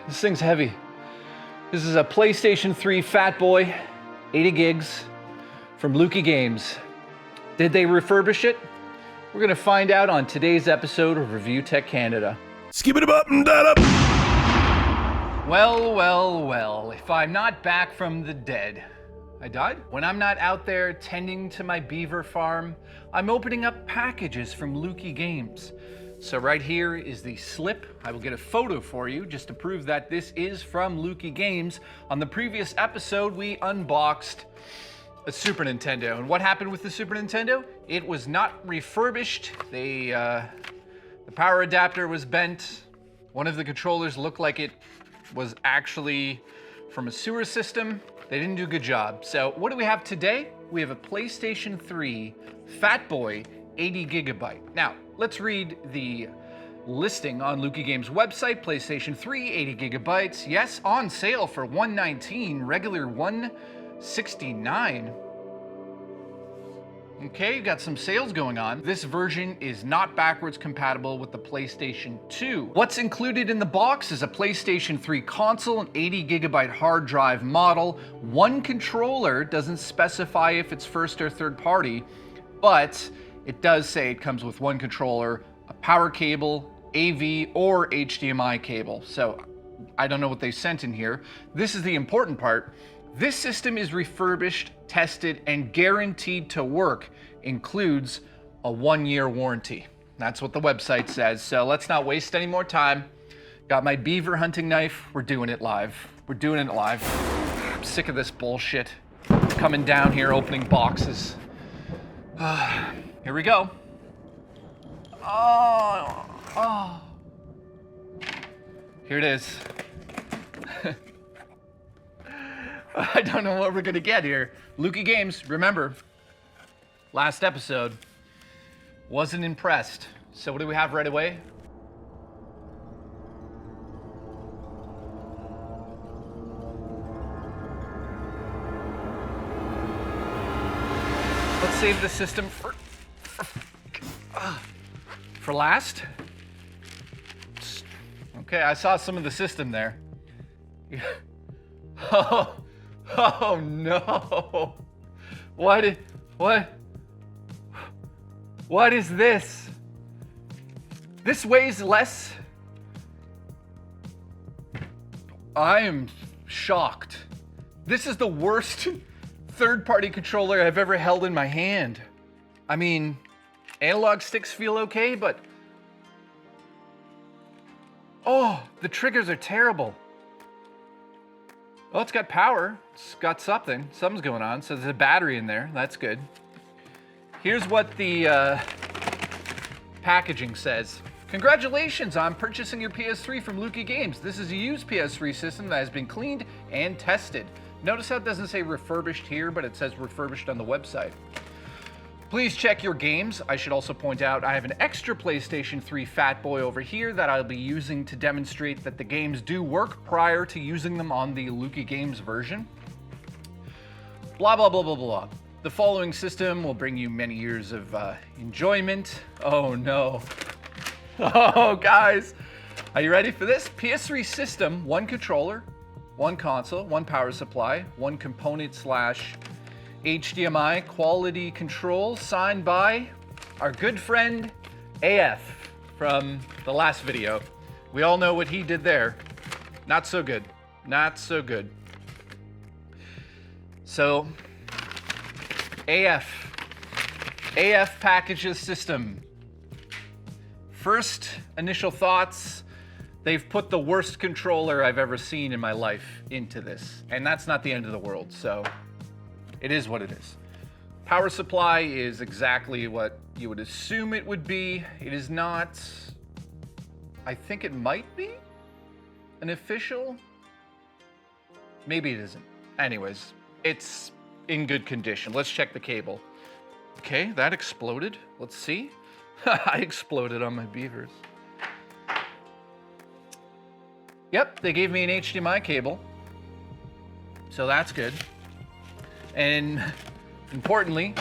This thing's heavy. This is a PlayStation 3 Fat Boy, 80 gigs, from Lukie Games. Did they refurbish it? We're gonna find out on today's episode of Review Tech Canada. Skip it up and that up. Well, if I'm not back from the dead, I died? When I'm not out there tending to my beaver farm, I'm opening up packages from Lukie Games. So right here is the slip. I will get a photo for you just to prove that this is from Lukie Games. On the previous episode, we unboxed a Super Nintendo. And what happened with the Super Nintendo? It was not refurbished. The power adapter was bent. One of the controllers looked like it was actually from a sewer system. They didn't do a good job. So what do we have today? We have a PlayStation 3 Fat Boy 80 gigabyte. Now, let's read the listing on Lukie Games' website. PlayStation 3, 80 gigabytes. Yes, on sale for $119, regular $169. Okay, you got some sales going on. This version is not backwards compatible with the PlayStation 2. What's included in the box is a PlayStation 3 console, an 80 gigabyte hard drive model, one controller, doesn't specify if it's first or third party, but it does say it comes with one controller, a power cable, AV, or HDMI cable. So I don't know what they sent in here. This is the important part. This system is refurbished, tested, and guaranteed to work. Includes a 1-year warranty. That's what the website says. So let's not waste any more time. Got my beaver hunting knife. We're doing it live. We're doing it live. I'm sick of this bullshit. Coming down here, opening boxes. Here we go. Oh. Here it is. I don't know what we're gonna get here. Lukie Games, remember, last episode, wasn't impressed. So what do we have right away? Let's save the system for last. Okay, I saw some of the system there. Oh no! What is this? This weighs less. I am shocked. This is the worst third-party controller I've ever held in my hand. I mean, analog sticks feel okay, but oh, the triggers are terrible. Oh, it's got power. It's got something. Something's going on. So there's a battery in there. That's good. Here's what the packaging says. Congratulations on purchasing your PS3 from Lukie Games. This is a used PS3 system that has been cleaned and tested. Notice how it doesn't say refurbished here, but it says refurbished on the website. Please check your games. I should also point out I have an extra PlayStation 3 Fat Boy over here that I'll be using to demonstrate that the games do work prior to using them on the Lukie Games version. Blah, blah, blah, blah, blah. The following system will bring you many years of enjoyment. Oh no. Oh guys, are you ready for this? PS3 system, one controller, one console, one power supply, one component / HDMI quality control, signed by our good friend AF from the last video. We all know what he did there. Not so good. Not so good. So, AF packages system. First initial thoughts, they've put the worst controller I've ever seen in my life into this. And that's not the end of the world, so it is what it is. Power supply is exactly what you would assume it would be. It is not, I think it might be an official. Maybe it isn't. Anyways, it's in good condition. Let's check the cable. Okay, that exploded. Let's see. I exploded on my beavers. Yep, they gave me an HDMI cable. So that's good. And importantly,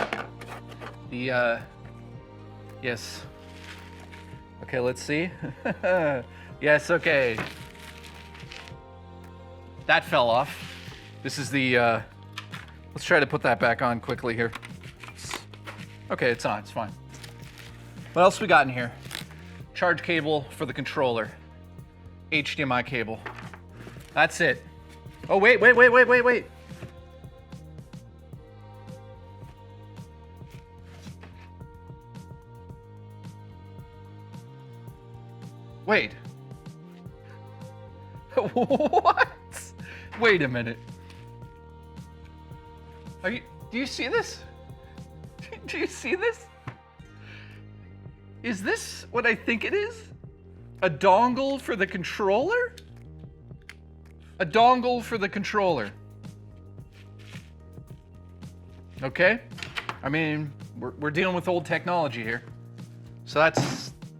the yes, Okay, let's see. Yes, okay. That fell off. This is the, let's try to put that back on quickly here. Okay, it's on, it's fine. What else we got in here? Charge cable for the controller. HDMI cable. That's it. Oh, wait. Wait. What? Wait a minute. Do you see this? Do you see this? Is this what I think it is? A dongle for the controller? A dongle for the controller. Okay? I mean, we're dealing with old technology here. So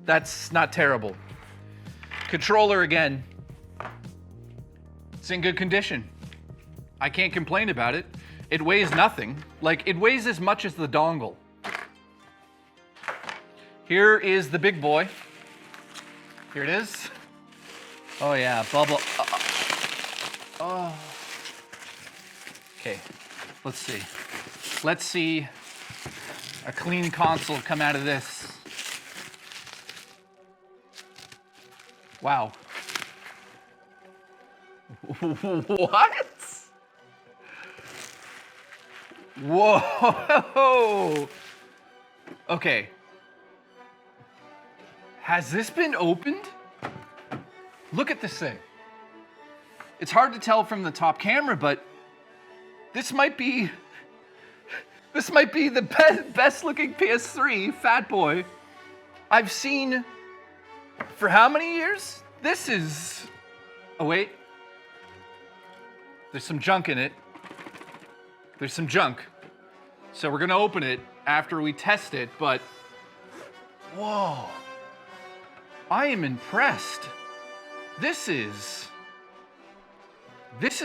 that's not terrible. Controller again. It's in good condition. I can't complain about it. It weighs nothing. Like, it weighs as much as the dongle. Here is the big boy. Here it is. Oh yeah, bubble. Oh. Okay, let's see. Let's see a clean console come out of this. Wow. What? Whoa. Okay. Has this been opened? Look at this thing. It's hard to tell from the top camera, but this might be the best looking PS3 fat boy I've seen for how many years? This is, oh wait, there's some junk in it. There's some junk. So we're gonna open it after we test it, but whoa, I am impressed. This has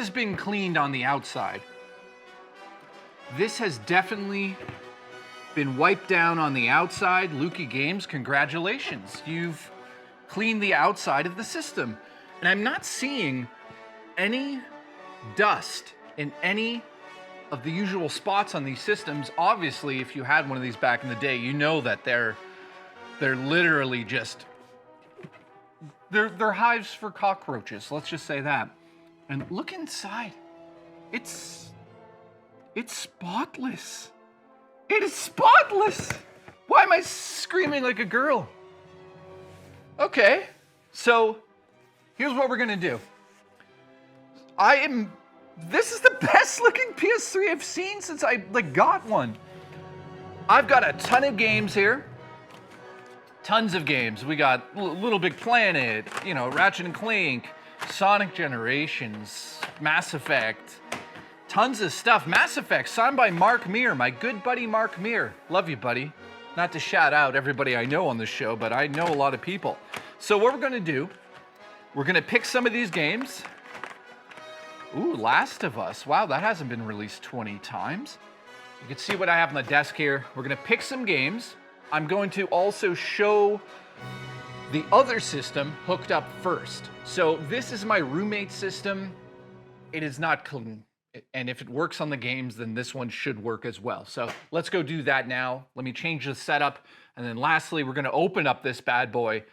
been cleaned on the outside. This has definitely been wiped down on the outside. Lukie Games, congratulations. You've cleaned the outside of the system. And I'm not seeing any dust in any of the usual spots on these systems. Obviously, if you had one of these back in the day, you know that they're literally just, they're hives for cockroaches. Let's just say that. And look inside. It's spotless. It is spotless. Why am I screaming like a girl? Okay, so here's what we're gonna do. This is the best looking PS3 I've seen since I got one. I've got a ton of games here. Tons of games. We got Little Big Planet, Ratchet and Clank, Sonic Generations, Mass Effect, tons of stuff. Mass Effect, signed by Mark Meer, my good buddy Mark Meer. Love you, buddy. Not to shout out everybody I know on this show, but I know a lot of people. So what we're gonna do, we're gonna pick some of these games. Ooh, Last of Us. Wow, that hasn't been released 20 times. You can see what I have on the desk here. We're gonna pick some games. I'm going to also show the other system hooked up first. So this is my roommate system. It is not clean. And if it works on the games, then this one should work as well. So let's go do that now. Let me change the setup. And then lastly, we're gonna open up this bad boy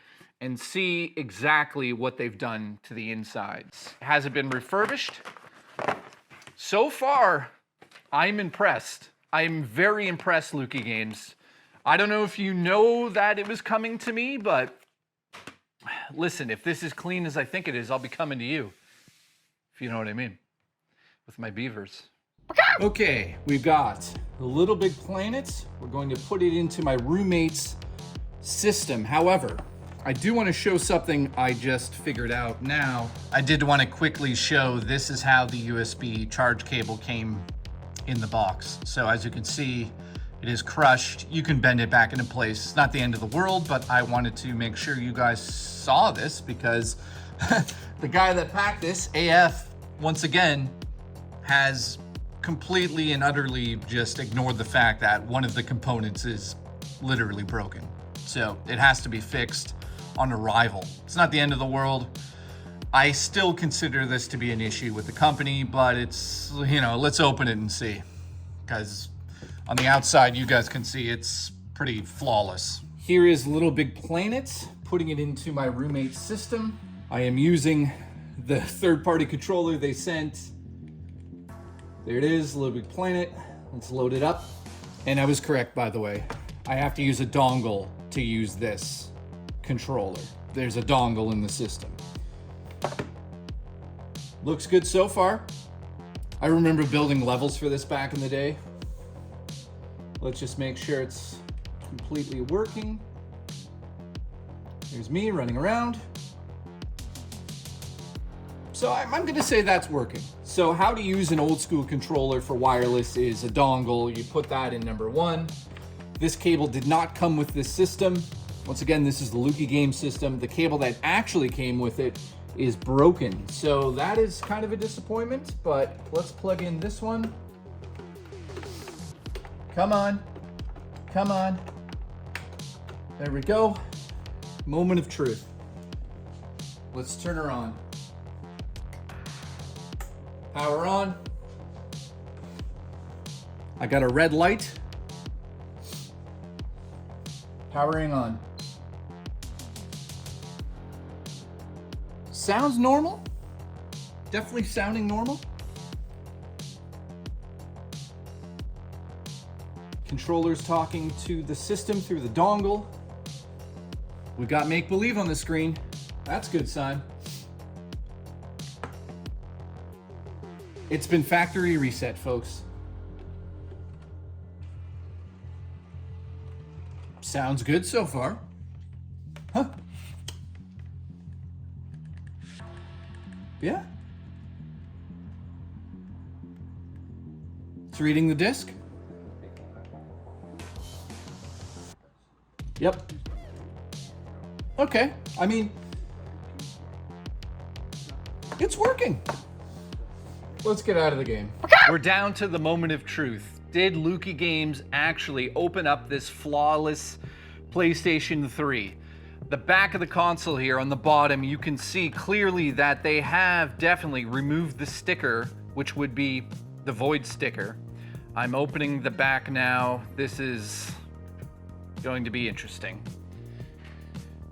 and see exactly what they've done to the insides. Has it been refurbished? So far, I'm impressed. I'm very impressed, Lukie Games. I don't know if you know that it was coming to me, but listen, if this is clean as I think it is, I'll be coming to you, if you know what I mean, with my beavers. Okay, we've got the Little Big Planet. We're going to put it into my roommate's system. However, I do want to show something I just figured out now. I did want to quickly show this is how the USB charge cable came in the box. So as you can see, it is crushed. You can bend it back into place. It's not the end of the world, but I wanted to make sure you guys saw this because the guy that packed this, AF, once again, has completely and utterly just ignored the fact that one of the components is literally broken. So it has to be fixed. on arrival. It's not the end of the world. I still consider this to be an issue with the company, but it's, let's open it and see. Because on the outside, you guys can see it's pretty flawless. Here is Little Big Planet, putting it into my roommate's system. I am using the third-party controller they sent. There it is, Little Big Planet. Let's load it up. And I was correct, by the way. I have to use a dongle to use this controller. There's a dongle in the system. Looks good so far. I remember building levels for this back in the day. Let's just make sure it's completely working. There's me running around. So I'm gonna say that's working. So how to use an old school controller for wireless is a dongle. You put that in number one. This cable did not come with this system. Once again, this is the Lukie game system. The cable that actually came with it is broken. So that is kind of a disappointment, but let's plug in this one. Come on, come on. There we go. Moment of truth. Let's turn her on. Power on. I got a red light. Powering on. Sounds normal. Definitely sounding normal. Controller's talking to the system through the dongle. We got make believe on the screen. That's a good sign. It's been factory reset, folks. Sounds good so far. Huh? Yeah. It's reading the disc. Yep. Okay. I mean, it's working. Let's get out of the game. Okay. We're down to the moment of truth. Did Lukie Games actually open up this flawless PlayStation 3? The back of the console here on the bottom, you can see clearly that they have definitely removed the sticker, which would be the void sticker. I'm opening the back now. This is going to be interesting.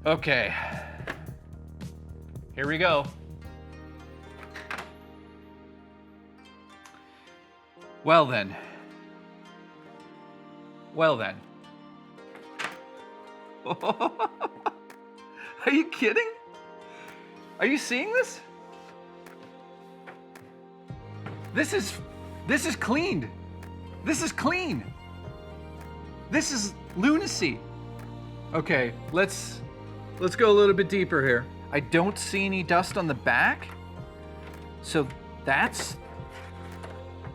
Okay. Here we go. Well then. Well then. Are you kidding? Are you seeing this? This is cleaned. This is clean. This is lunacy. Okay, let's go a little bit deeper here. I don't see any dust on the back. So that's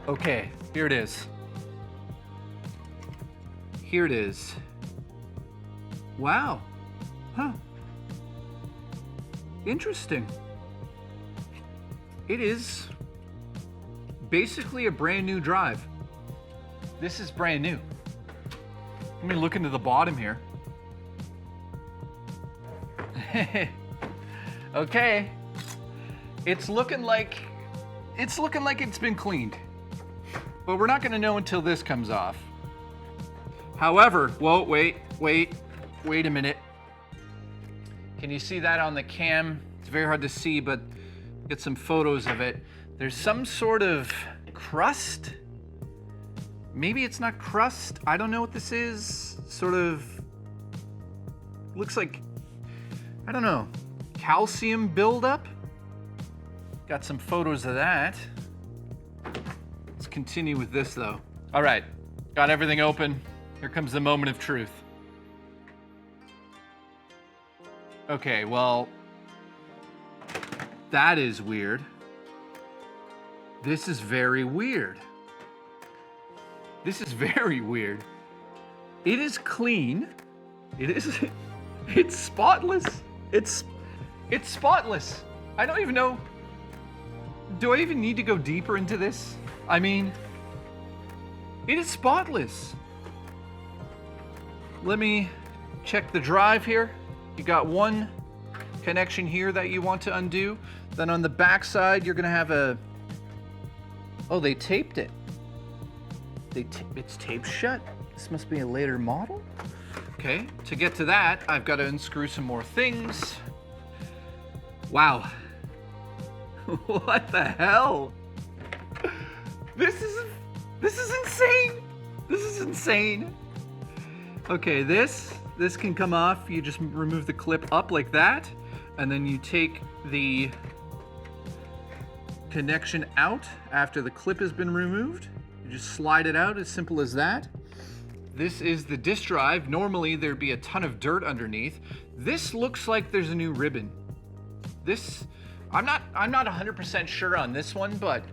okay. Here it is. Here it is. Wow. Huh. Interesting. It is basically a brand new drive. This is brand new. Let me look into the bottom here. Okay. It's looking like it's been cleaned. But we're not gonna know until this comes off. However, whoa, wait a minute. Can you see that on the cam? It's very hard to see, but get some photos of it. There's some sort of crust. Maybe it's not crust. I don't know what this is. Sort of looks like, I don't know, calcium buildup. Got some photos of that. Let's continue with this though. All right, got everything open. Here comes the moment of truth. Okay, well, that is weird. This is very weird. This is very weird. It is clean. It's spotless. It's spotless. I don't even know. Do I even need to go deeper into this? I mean, it is spotless. Let me check the drive here. You got 1, connection here that you want to undo. Then on the back side, you're gonna have a, oh, they taped it. It's taped shut. This must be a later model. Okay, to get to that, I've got to unscrew some more things. Wow. What the hell? This is insane. This is insane. Okay, this can come off. You just remove the clip up like that, and then you take the connection out after the clip has been removed. You just slide it out, as simple as that. This is the disk drive. Normally there'd be a ton of dirt underneath. This looks like there's a new ribbon. This, I'm not 100% sure on this one, but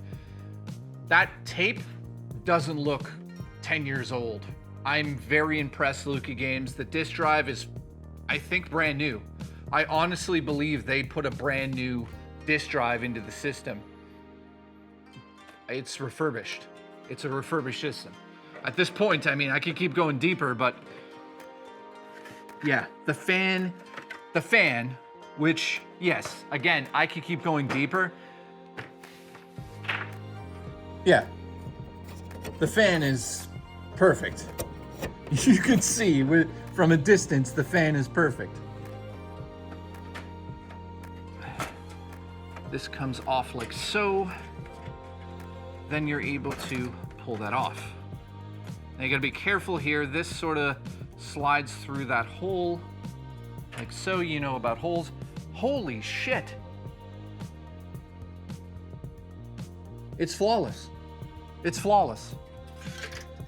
that tape doesn't look 10 years old. I'm very impressed, Lukie Games. The disk drive is, I think, brand new. I honestly believe they put a brand new disk drive into the system. It's refurbished. It's a refurbished system. At this point, I mean, I could keep going deeper, but yeah, the fan, which, yes, again, I could keep going deeper. Yeah, the fan is perfect. You can see from a distance, the fan is perfect. This comes off like so. Then you're able to pull that off. Now you gotta be careful here. This sort of slides through that hole, like so. You know about holes. Holy shit. It's flawless. It's flawless.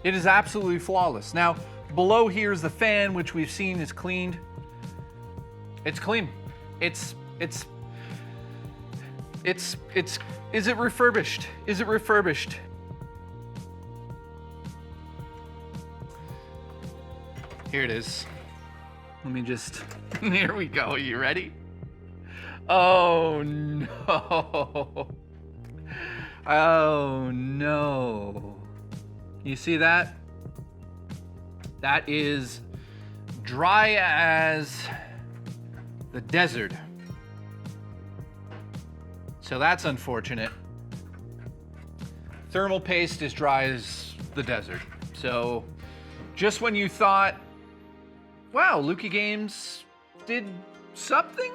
It is absolutely flawless. Now, below here is the fan, which we've seen is cleaned. It's clean. Is it refurbished? Is it refurbished? Here it is. Let me just, here we go. You ready? Oh no. Oh no. You see that? That is dry as the desert. So that's unfortunate. Thermal paste is dry as the desert. So just when you thought, wow, Lukie Games did something?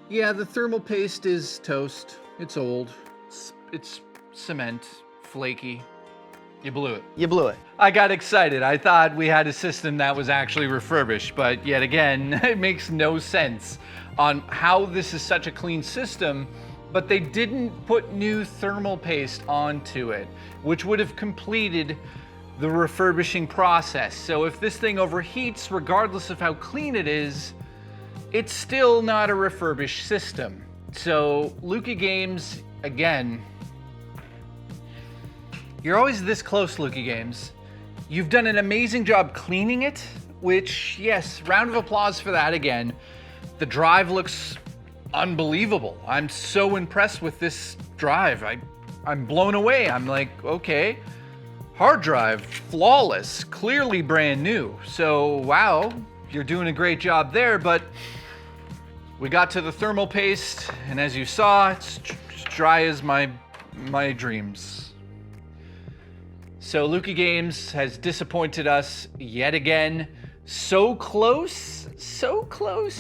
Yeah, the thermal paste is toast. It's old. It's cement, flaky. You blew it. You blew it. I got excited. I thought we had a system that was actually refurbished, but yet again, it makes no sense on how this is such a clean system, but they didn't put new thermal paste onto it, which would have completed the refurbishing process. So if this thing overheats, regardless of how clean it is, it's still not a refurbished system. So Lukie Games, again, you're always this close, Lukie Games. You've done an amazing job cleaning it, which, yes, round of applause for that again. The drive looks unbelievable. I'm so impressed with this drive. I'm blown away. I'm like, okay, hard drive, flawless, clearly brand new. So, wow, you're doing a great job there, but we got to the thermal paste, and as you saw, it's dry as my dreams. So Lukie Games has disappointed us yet again. So close,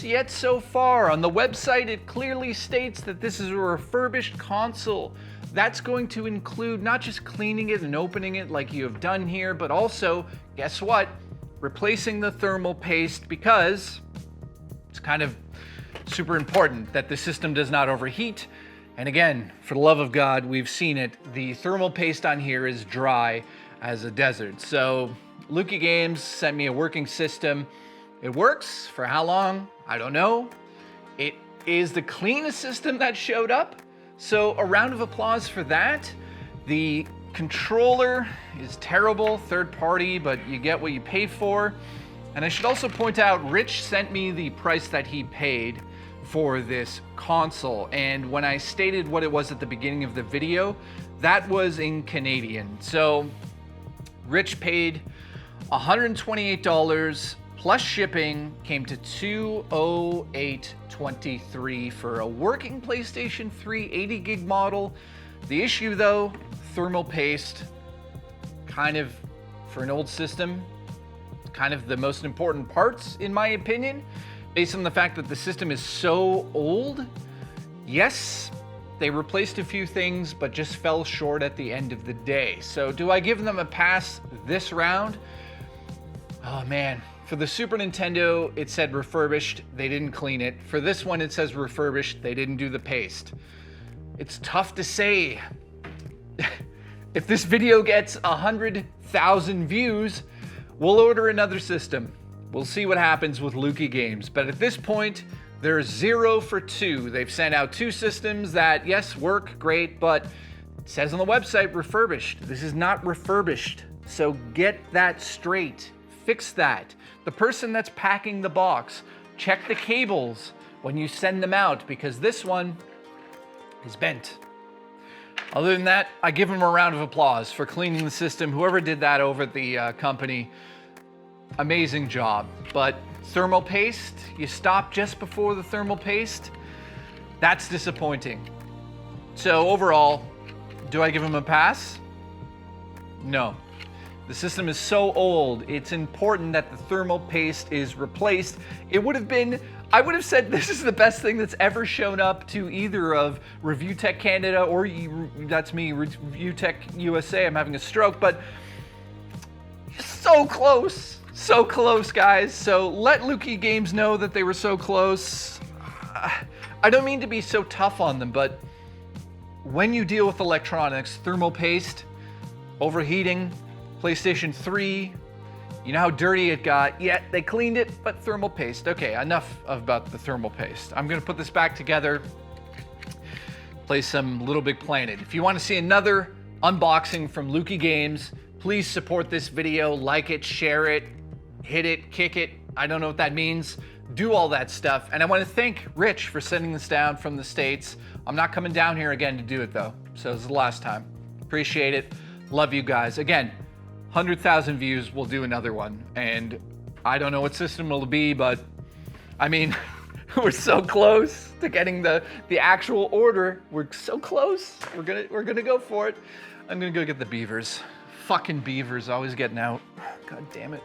yet so far. On the website, it clearly states that this is a refurbished console. That's going to include not just cleaning it and opening it like you have done here, but also, guess what? Replacing the thermal paste, because it's kind of super important that the system does not overheat. And again, for the love of God, we've seen it. The thermal paste on here is dry as a desert. So Lukie Games sent me a working system. It works. For how long? I don't know. It is the cleanest system that showed up. So a round of applause for that. The controller is terrible, third party, but you get what you pay for. And I should also point out, Rich sent me the price that he paid for this console, and when I stated what it was at the beginning of the video, that was in Canadian. So Rich paid $128 plus shipping came to $208.23 for a working PlayStation 3 80 gig model. The issue though, thermal paste, kind of, for an old system, kind of the most important parts in my opinion, based on the fact that the system is so old. Yes, they replaced a few things, but just fell short at the end of the day. So do I give them a pass this round? Oh man, for the Super Nintendo, it said refurbished, they didn't clean it. For this one, it says refurbished, they didn't do the paste. It's tough to say. If this video gets 100,000 views, we'll order another system. We'll see what happens with Lukie Games. But at this point, they're 0 for 2. They've sent out 2 systems that, yes, work great, but it says on the website refurbished. This is not refurbished. So get that straight. Fix that. The person that's packing the box, check the cables when you send them out, because this one is bent. Other than that, I give them a round of applause for cleaning the system. Whoever did that over at the company, amazing job. But thermal paste, you stop just before the thermal paste, that's disappointing. So overall, do I give them a pass? No. The system is so old, it's important that the thermal paste is replaced. It would have been, I would have said this is the best thing that's ever shown up to either of Review Tech Canada or that's me, Review Tech USA. I'm having a stroke, but so close guys. So let Lukie Games know that they were so close. I don't mean to be so tough on them, but when you deal with electronics, thermal paste, overheating, PlayStation 3, you know how dirty it got. Yeah, they cleaned it, but thermal paste. Okay, enough about the thermal paste. I'm gonna put this back together, play some Little Big Planet. If you wanna see another unboxing from Lukie Games, please support this video, like it, share it, hit it, kick it. I don't know what that means. Do all that stuff. And I wanna thank Rich for sending this down from the States. I'm not coming down here again to do it though. So this is the last time. Appreciate it. Love you guys. Again, 100,000 views, we'll do another one. And I don't know what system it'll be, but I mean, we're so close to getting the actual order. We're so close. We're gonna go for it. I'm gonna go get the beavers. Fucking beavers always getting out. God damn it.